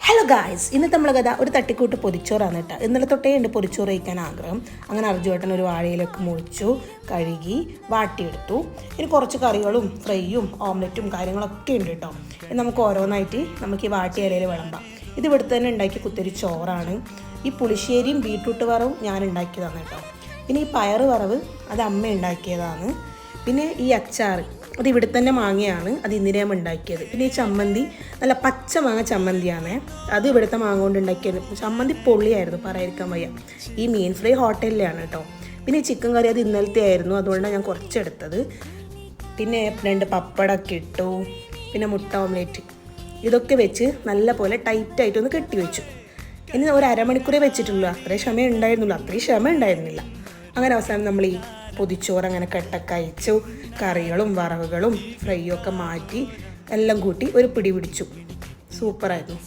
Hello guys, ഇന്നത്തെ നമ്മളെ കഥ ഒരു തട്ടിക്കൂട്ട് പൊതിച്ചോറാണ് കേട്ടോ. ഇന്നലെ തൊട്ടേ ഉണ്ട് പൊതിച്ചോറ് കഴിക്കാൻ ആഗ്രഹം. അങ്ങനെ അർജുവേട്ടൻ ഒരു വാഴയിലൊക്കെ മുറിച്ചു, കഴുകി, വാട്ടിയെടുത്തു. ഇനി കുറച്ച് കറികളും ഫ്രൈയും ഓംലെറ്റും കാര്യങ്ങളൊക്കെ ഉണ്ട് കേട്ടോ. നമുക്ക് ഓരോന്നായിട്ട് നമുക്ക് ഈ വാട്ടിയ ഇലയിൽ വിളമ്പാം. ഇത് ഇവിടുത്തെ തന്നെ ഉണ്ടാക്കിയ കുത്തരി ചോറാണ്. ഈ പുളിശ്ശേരിയും ബീട്രൂട്ട് വറവും ഞാൻ ഉണ്ടാക്കിയതാണ് കേട്ടോ. പിന്നെ ഈ പയറ് വറവ് അത് അമ്മ ഉണ്ടാക്കിയതാണ്. പിന്നെ ഈ അച്ചാർ അത് ഇവിടെ തന്നെ മാങ്ങയാണ്, അത് ഇന്നലെയും ഉണ്ടാക്കിയത്. പിന്നെ ഈ ചമ്മന്തി നല്ല പച്ച മാങ്ങ ചമ്മന്തിയാണ്, അത് ഇവിടുത്തെ മാങ്ങ കൊണ്ട് ഉണ്ടാക്കിയത്. ചമ്മന്തി പൊള്ളിയായിരുന്നു, പറയാതിരിക്കാൻ വയ്യ. ഈ മീൻ ഫ്രൈ ഹോട്ടലിലാണ് കേട്ടോ. പിന്നെ ഈ ചിക്കൻ കറി അത് ഇന്നലത്തെ ആയിരുന്നു, അതുകൊണ്ടാണ് ഞാൻ കുറച്ചെടുത്തത്. പിന്നെ 2 പപ്പടമൊക്കെ ഇട്ടു. പിന്നെ മുട്ട ഓംലേറ്റ് ഇതൊക്കെ വെച്ച് നല്ല പോലെ ടൈറ്റായിട്ടൊന്ന് കെട്ടി വെച്ചു. ഇനി ഒരു അരമണിക്കൂറേ വെച്ചിട്ടുള്ളൂ, അത്രയും ക്ഷമ ഉണ്ടായിരുന്നില്ല. അങ്ങനെ അവസാനം നമ്മൾ ഈ പൊതിച്ചോറ് അങ്ങനെ കെട്ടൊക്കെ അയച്ചു. കറികളും വറവുകളും ഫ്രൈയും ഒക്കെ മാറ്റി എല്ലാം കൂട്ടി ഒരു പിടി പിടിച്ചു. സൂപ്പറായിരുന്നു.